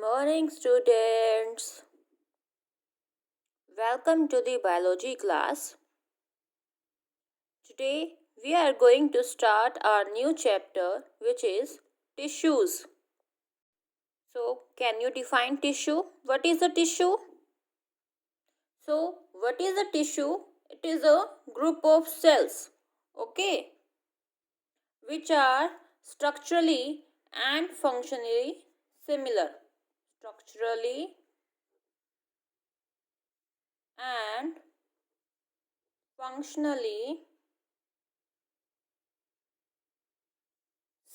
morning, students. Welcome to the biology class. Today, we are going to start our new chapter, which is tissues. So, can you define tissue? What is a tissue? So, what is a tissue? It is a group of cells, okay, which are structurally and functionally similar. Structurally and functionally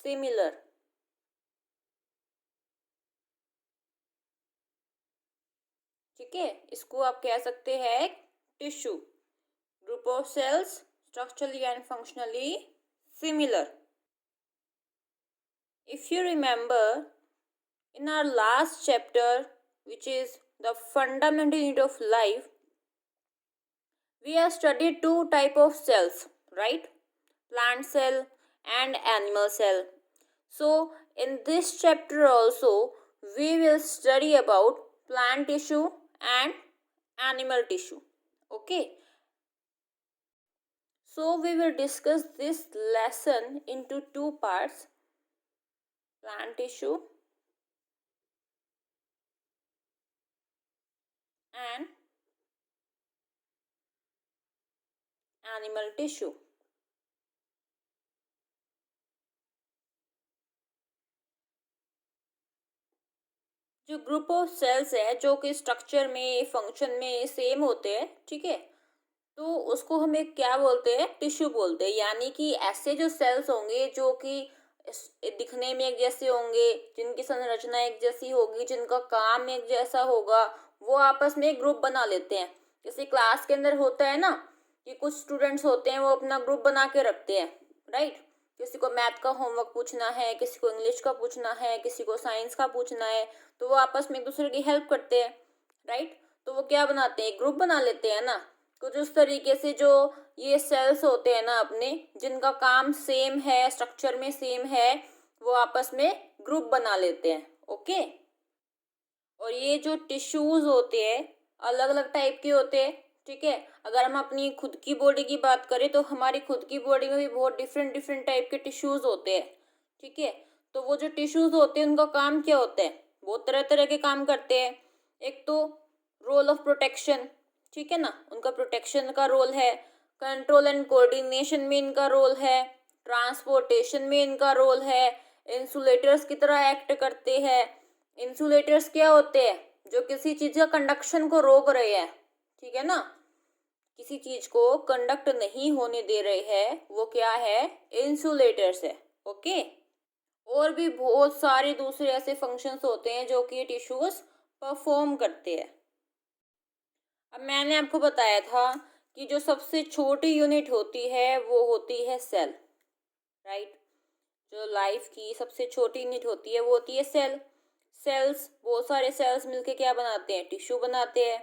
similar. ठीक है, इसको आप कह सकते हैं tissue, group of cells structurally and functionally similar. If you remember, in our last chapter, which is the fundamental unit of life, we have studied two type of cells, right? Plant cell and animal cell. So in this chapter also we will study about plant tissue and animal tissue. Okay, so we will discuss this lesson into two parts: plant tissue and animal tissue. जो group of sales है जो कि structure में function में same होते हैं, ठीक है, तो उसको हम एक क्या बोलते हैं, टिश्यू बोलते हैं. यानी कि ऐसे जो सेल्स होंगे जो कि दिखने में एक जैसे होंगे, जिनकी संरचना एक जैसी होगी, जिनका काम एक जैसा होगा, वो आपस में एक ग्रुप बना लेते हैं. जैसे क्लास के अंदर होता है ना कि कुछ स्टूडेंट्स होते हैं वो अपना ग्रुप बना के रखते हैं, राइट. किसी को मैथ का होमवर्क पूछना है, किसी को इंग्लिश का पूछना है, किसी को साइंस का पूछना है, तो वो आपस में एक दूसरे की हेल्प करते हैं, राइट. तो वो क्या बनाते हैं, ग्रुप बना लेते हैं ना. कुछ उस तरीके से जो ये सेल्स होते हैं ना अपने, जिनका काम सेम है, स्ट्रक्चर में सेम है, वो आपस में ग्रुप बना लेते हैं. ओके. और ये जो टिश्यूज होते हैं अलग अलग टाइप के होते हैं, ठीक है. अगर हम अपनी खुद की बॉडी की बात करें तो हमारी खुद की बॉडी में भी बहुत डिफरेंट डिफरेंट टाइप के टिश्यूज होते हैं, ठीक है. तो वो जो टिश्यूज होते हैं उनका काम क्या होता है, बहुत तरह तरह के काम करते हैं. एक तो रोल ऑफ प्रोटेक्शन, ठीक है ना, उनका प्रोटेक्शन का रोल है. कंट्रोल एंड कोऑर्डिनेशन में इनका रोल है. ट्रांसपोर्टेशन में इनका रोल है. इंसुलेटर्स की तरह एक्ट करते हैं. इंसुलेटर्स क्या होते हैं, जो किसी चीज का कंडक्शन को रोक रहे हैं, ठीक है ना, किसी चीज को कंडक्ट नहीं होने दे रहे हैं, वो क्या है, इंसुलेटर्स है. ओके. और भी बहुत सारे दूसरे ऐसे फंक्शंस होते हैं जो कि टिश्यूज परफॉर्म करते हैं. अब मैंने आपको बताया था कि जो सबसे छोटी यूनिट होती है वो होती है सेल, राइट. जो लाइफ की सबसे छोटी यूनिट होती है वो होती है सेल. सेल्स, बहुत सारे सेल्स मिलके क्या बनाते हैं, टिश्यू बनाते हैं.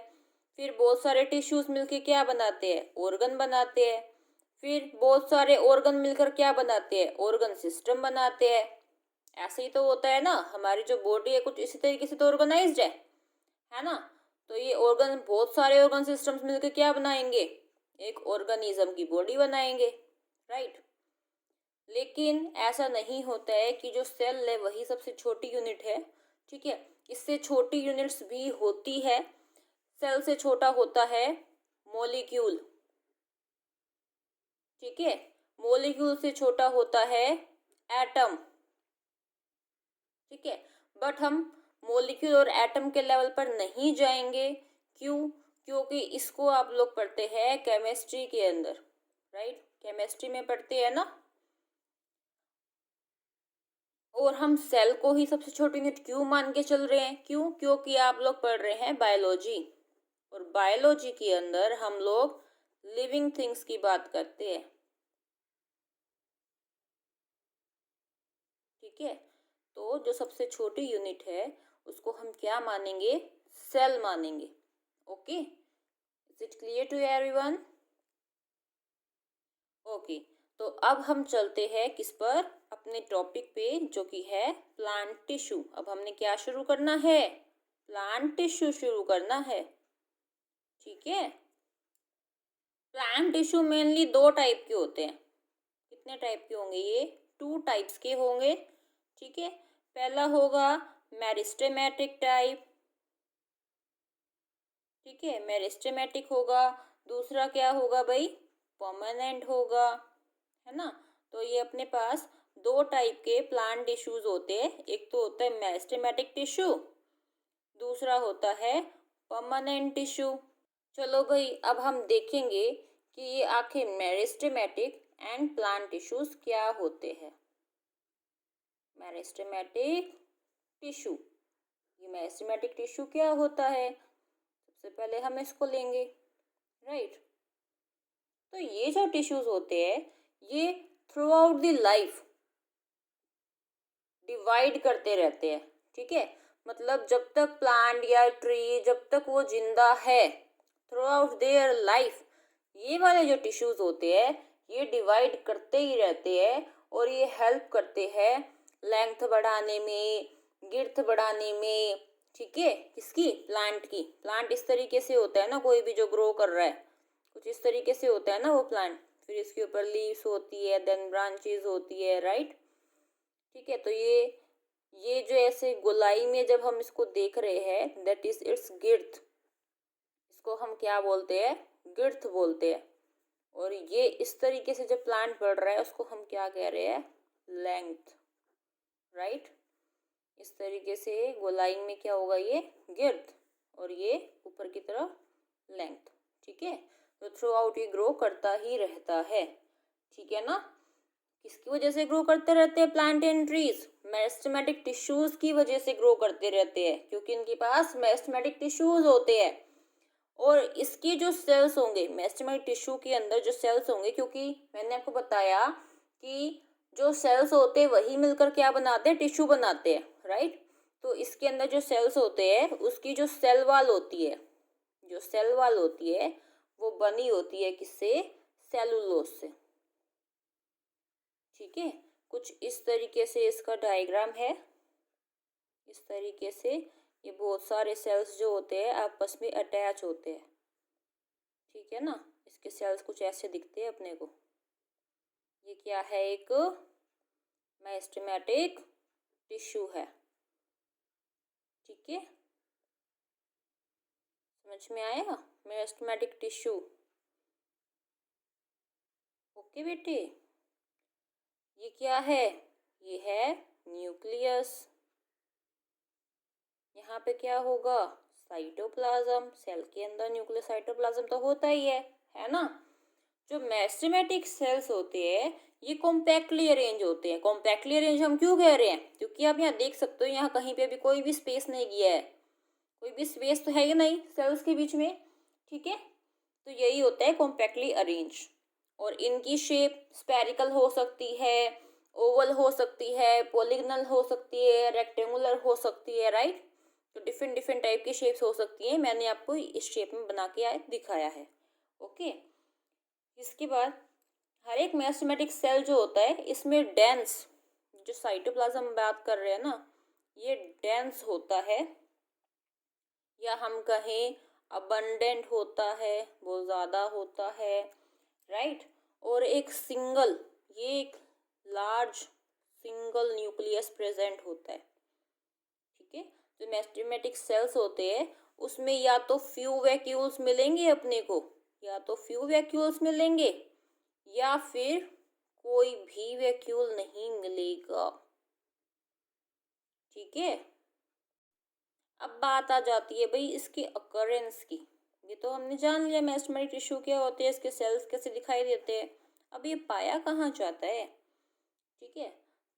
फिर बहुत सारे टिश्यूज मिलके क्या बनाते हैं, ऑर्गन बनाते हैं. फिर बहुत सारे ऑर्गन मिलकर क्या बनाते हैं, ऑर्गन सिस्टम बनाते हैं. ऐसे ही तो होता है ना, हमारी जो बॉडी है कुछ इसी तरीके से तो ऑर्गेनाइज्ड है ना. तो ये ऑर्गन, बहुत सारे ऑर्गन सिस्टम्स मिलकर क्या बनाएंगे, एक ऑर्गेनिज्म की बॉडी बनाएंगे, राइट. लेकिन ऐसा नहीं होता है कि जो सेल है वही सबसे छोटी यूनिट है, ठीक है. इससे छोटी यूनिट्स भी होती है. सेल से छोटा होता है मॉलिक्यूल, ठीक है. मॉलिक्यूल से छोटा होता है एटम, ठीक है. बट हम मॉलिक्यूल और एटम के लेवल पर नहीं जाएंगे. क्यों, क्योंकि इसको आप लोग पढ़ते हैं केमिस्ट्री के अंदर, राइट. केमिस्ट्री में पढ़ते हैं ना. और हम सेल को ही सबसे छोटी यूनिट क्यों मान के चल रहे हैं, क्यों, क्योंकि आप लोग पढ़ रहे हैं बायोलॉजी. और बायोलॉजी के अंदर हम लोग लिविंग थिंग्स की बात करते हैं, ठीक है. तो जो सबसे छोटी यूनिट है उसको हम क्या मानेंगे, सेल मानेंगे. Okay. Is it clear to everyone? Okay. तो अब हम चलते हैं किस पर, अपने टॉपिक पे, जो कि है प्लांट टिश्यू। अब हमने क्या शुरू करना है, प्लांट टिश्यू शुरू करना है। ठीक है, प्लांट टिश्यू मेनली दो टाइप के होते हैं। कितने टाइप के होंगे ये, 2 टाइप्स के होंगे। ठीक है, पहला होगा मेरिस्टेमेटिक टाइप। ठीक है, मेरिस्टेमेटिक होगा। दूसरा क्या होगा भाई, परमानेंट होगा, है ना। तो ये अपने पास दो टाइप के प्लांट टिश्यूज होते हैं। एक तो होता है मेरिस्टेमेटिक टिश्यू, दूसरा होता है परमानेंट टिश्यू। चलो भाई, अब हम देखेंगे कि ये आखिर मेरिस्टेमेटिक एंड प्लांट टिश्यूज क्या होते हैं। मेरिस्टेमेटिक टिश्यू, ये मेरिस्टेमेटिक टिश्यू क्या होता है, सबसे पहले हम इसको लेंगे, राइट। तो ये जो टिश्यूज होते हैं ये through out the life divide करते रहते हैं। ठीक है, मतलब जब तक प्लांट या ट्री, जब तक वो जिंदा है, थ्रू आउट देयर लाइफ ये वाले जो टिश्यूज होते हैं ये डिवाइड करते ही रहते हैं। और ये हेल्प करते हैं लेंथ बढ़ाने में, गिर्थ बढ़ाने में। ठीक है, किसकी, प्लांट की। प्लांट इस तरीके से होता है ना, कोई भी जो ग्रो कर रहा है कुछ इस तरीके से होता है ना वो प्लांट। फिर इसके ऊपर लीव्स होती है, देन ब्रांचेस होती है, राइट। ठीक है, तो ये जो ऐसे गोलाई में जब हम इसको देख रहे हैं, दैट इज इट्स गिर्थ। इसको हम क्या बोलते हैं, गिर्थ बोलते हैं। और ये इस तरीके से जब प्लांट बढ़ रहा है उसको हम क्या कह रहे हैं, लेंथ, राइट। इस तरीके से गोलाई में क्या होगा, ये गिर्थ, और ये ऊपर की तरफ लेंथ। ठीक है, तो थ्रू आउट ये ग्रो करता ही रहता है। ठीक है ना, किसकी वजह से ग्रो करते रहते हैं plant and trees, meristematic tissues की वजह से ग्रो करते रहते हैं, क्योंकि इनके पास मेरिस्टेमेटिक टिश्यूज होते हैं। और इसके जो सेल्स होंगे, मेरिस्टेमेटिक टिश्यू के अंदर जो सेल्स होंगे, क्योंकि मैंने आपको बताया कि जो सेल्स होते हैं वही मिलकर क्या बनाते हैं, टिश्यू बनाते हैं, राइट। तो इसके अंदर जो सेल्स होते हैं उसकी जो सेल वॉल होती है, जो सेल वॉल होती है वो बनी होती है किससे, सेलुलोज से। ठीक है, कुछ इस तरीके से इसका डायग्राम है। इस तरीके से ये बहुत सारे सेल्स जो होते हैं आपस में अटैच होते हैं। ठीक है ना, इसके सेल्स कुछ ऐसे दिखते हैं अपने को। ये क्या है, एक मेरिस्टेमेटिक टिश्यू है। ठीक है, समझ में आया, मेरिस्टेमेटिक टिश्यू। ओके बेटे, ये क्या है, ये है न्यूक्लियस। यहाँ पे क्या होगा, साइटोप्लाज्म। सेल के अंदर न्यूक्लियस साइटोप्लाज्म तो होता ही है ना। जो मेरिस्टेमेटिक सेल्स होते हैं ये कॉम्पैक्टली अरेंज होते हैं। कॉम्पैक्टली अरेंज हम क्यों कह रहे हैं, क्योंकि आप यहाँ देख सकते हो यहाँ कहीं पे भी कोई भी स्पेस नहीं गया है, कोई भी स्पेस तो है ही नहीं सेल्स के बीच में। ठीक है, तो यही होता है कॉम्पैक्टली अरेंज। और इनकी शेप स्पेरिकल हो सकती है, ओवल हो सकती है, पॉलीगनल हो सकती है, रेक्टेंगुलर हो सकती है, राइट। तो डिफरेंट डिफरेंट टाइप की शेप्स हो सकती है, मैंने आपको इस शेप में बना के दिखाया है। ओके, इसके बाद हर एक मेरिस्टेमेटिक सेल जो होता है इसमें डेंस, जो साइटोप्लाज्म बात कर रहे हैं ना, ये डेंस होता है, या हम कहें अबंडेंट होता है, बहुत ज़्यादा होता है, राइट। और एक सिंगल, ये एक लार्ज सिंगल न्यूक्लियस प्रेजेंट होता है। ठीक है, जो मेरिस्टेमेटिक सेल्स होते हैं उसमें या तो फ्यू वैक्यूल्स मिलेंगे अपने को, या तो फ्यू वैक्यूल्स मिलेंगे, या फिर कोई भी वैक्यूल नहीं मिलेगा। ठीक है, अब बात आ जाती है भाई इसकी अकरेंस की। ये तो हमने जान लिया मेरिस्टेमेटिक टिश्यू क्या होते हैं, इसके सेल्स कैसे दिखाई देते हैं। अब ये पाया कहाँ जाता है, ठीक है।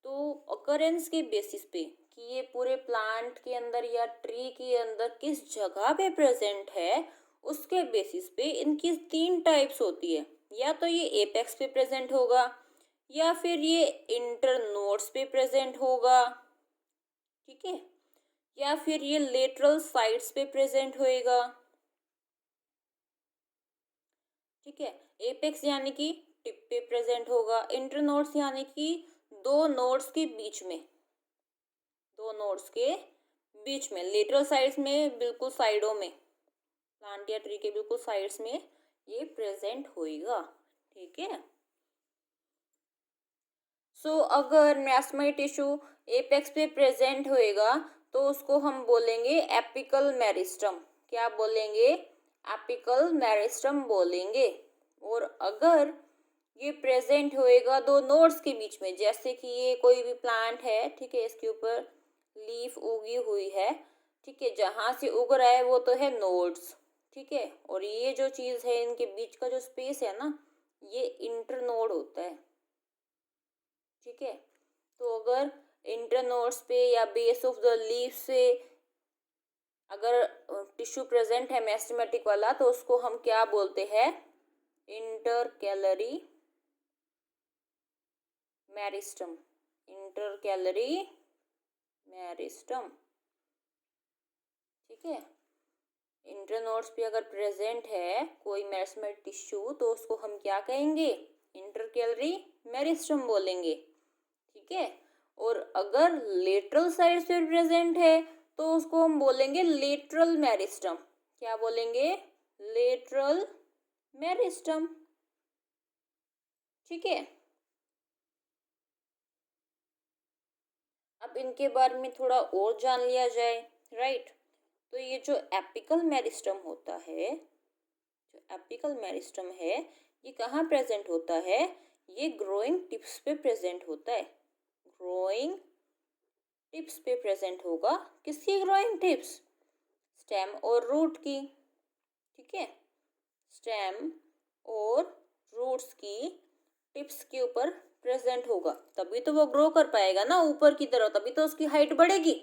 तो अकरेंस के बेसिस पे कि ये पूरे प्लांट के अंदर या ट्री के अंदर किस जगह पे प्रेजेंट है, उसके बेसिस पे इनकी 3 टाइप्स होती है। या तो ये एपेक्स पे प्रेजेंट होगा, या फिर ये इंटरनोड्स पे प्रेजेंट होगा, ठीक है, या फिर ये लेटरल साइड्स पे प्रेजेंट होएगा। ठीक है, एपेक्स यानी कि टिप पे प्रेजेंट होगा। इंटरनोड्स यानी कि दो नोड्स के बीच में, दो नोड्स के बीच में, लेटरल साइड्स में, बिल्कुल साइडों में, प्लांट या ट्री के बिल्कुल साइड्स में ये प्रेजेंट होएगा। ठीक है। अगर मेरिस्टेम टिश्यू एपेक्स पे प्रेजेंट होएगा तो उसको हम बोलेंगे एपिकल मेरिस्टम। क्या बोलेंगे? एपिकल मेरिस्टम बोलेंगे। और अगर ये प्रेजेंट होएगा दो नोड्स के बीच में, जैसे कि ये कोई भी प्लांट है, ठीक है, इसके ऊपर लीफ उगी हुई है, ठीक है, जहां से उग रहा है वो तो है नोड्स, ठीक है, और ये जो चीज है इनके बीच का जो स्पेस है ना, ये इंटरनोड होता है। ठीक है। तो अगर इंटरनोड्स पे या बेस ऑफ द लीफ से अगर टिश्यू प्रेजेंट है मेरिस्टेमेटिक वाला, तो उसको हम क्या बोलते हैं? Intercalary meristem. Intercalary meristem. ठीक है। इंटरनोड्स पे अगर प्रेजेंट है कोई मेरिस्टेमेटिक टिश्यू तो उसको हम क्या कहेंगे? इंटरकैलरी मेरिस्टम बोलेंगे। ठीक है। और अगर लेटरल साइड से प्रेजेंट है तो उसको हम बोलेंगे लेटरल मेरिस्टम। क्या बोलेंगे? Lateral meristem. ठीक है। अब इनके बारे में थोड़ा और जान लिया जाए, राइट। तो ये जो एपिकल मेरिस्टम होता है, जो एपिकल मेरिस्टम है, ये कहाँ प्रेजेंट होता है? ये ग्रोइंग टिप्स पे प्रेजेंट होता है। ग्रोइंग टिप्स पे प्रेजेंट होगा। किसकी ग्रोइंग टिप्स? स्टेम और रूट की। ठीक है। स्टेम और रूट्स की टिप्स के ऊपर प्रेजेंट होगा, तभी तो वो ग्रो कर पाएगा ना ऊपर की तरफ, तभी तो उसकी हाइट बढ़ेगी,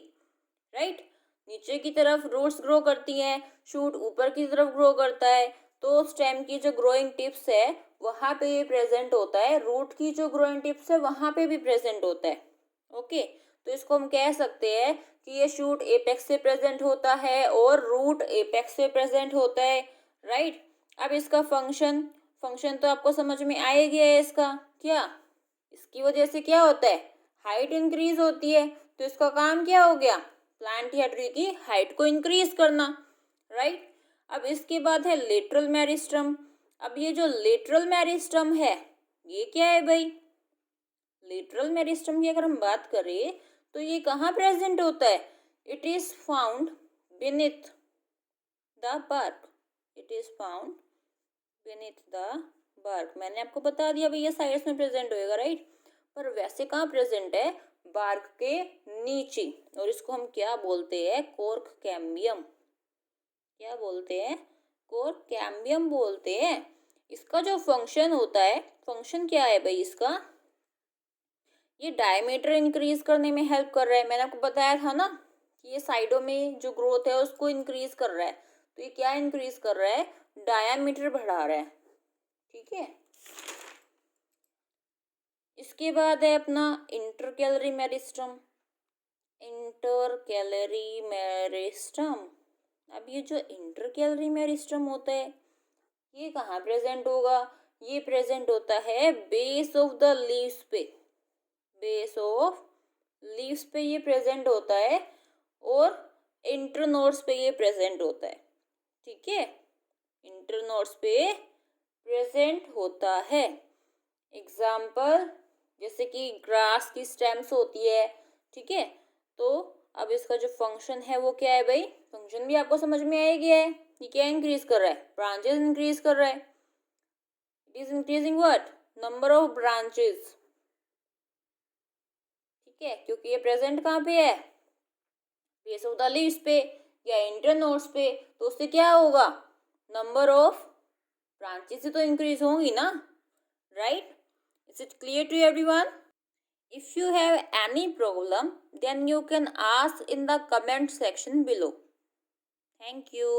राइट। नीचे की तरफ रूट्स ग्रो करती हैं, शूट ऊपर की तरफ ग्रो करता है, तो स्टेम की जो ग्रोइंग टिप्स है वहां पे ये प्रेजेंट होता है, रूट की जो ग्रोइंग टिप्स है वहां पे भी प्रेजेंट होता है। ओके। तो इसको हम कह सकते हैं कि ये शूट एपेक्स से प्रेजेंट होता है और रूट एपेक्स से प्रेजेंट होता है, राइट। अब इसका फंक्शन फंक्शन तो आपको समझ में आ ही गया है इसका। क्या इसकी वजह से क्या होता है? हाइट इंक्रीज होती है। तो इसका काम क्या हो गया? प्लांट या ट्री की हाइट को इंक्रीज करना, राइट। अब इसके बाद है लेटरल मेरिस्टम। अब ये जो लेटरल मेरिस्टम है ये क्या है भाई? लेटरल मेरिस्टम की अगर हम बात करें तो ये कहाँ प्रेजेंट होता है? It is found beneath the bark। It is found beneath the bark। मैंने आपको बता दिया भैया साइड्स में प्रेजेंट होएगा, राइट। पर वैसे कहाँ प्रेजेंट है? बार्क के नीचे। और इसको हम क्या बोलते हैं? Cork cambium. क्या बोलते हैं? कोर्क कैम्बियम बोलते हैं। इसका जो फंक्शन होता है, फंक्शन क्या है भाई इसका? ये डायमीटर इंक्रीज करने में हेल्प कर रहा है। मैंने आपको बताया था ना कि ये साइडों में जो ग्रोथ है उसको इंक्रीज कर रहा है। तो ये क्या इंक्रीज कर रहा है? डायमीटर बढ़ा रहा है। ठीक है। इसके बाद है अपना इंटरकैलरी मेरिस्टम। Intercalary meristem. अब ये जो इंटरकैलरी मेरिस्टम होता है ये कहाँ प्रेजेंट होगा? ये प्रेजेंट होता है बेस ऑफ द लीव्स पे। बेस ऑफ लीव्स पे ये प्रेजेंट होता है और इंटरनोड्स पे ये प्रेजेंट होता है। ठीक है। इंटरनोड्स पे प्रेजेंट होता है। एग्जाम्पल जैसे कि ग्रास की स्टेम्स होती है, ठीक है। तो अब इसका जो फंक्शन है वो क्या है भाई? फंक्शन भी आपको समझ में आ गया है। ये क्या इंक्रीज कर रहा है? ब्रांचेस इंक्रीज कर रहा है। It is increasing what? Number of branches. ठीक है, क्योंकि ये प्रेजेंट कहाँ पे है? बेस ऑफ द लीव्स पे या इंटरनोड्स पे। तो उससे क्या होगा? नंबर ऑफ ब्रांचेस तो इंक्रीज होंगी ना, right. Is it clear to everyone? If you have any problem, then you can ask in the comment section below. Thank you.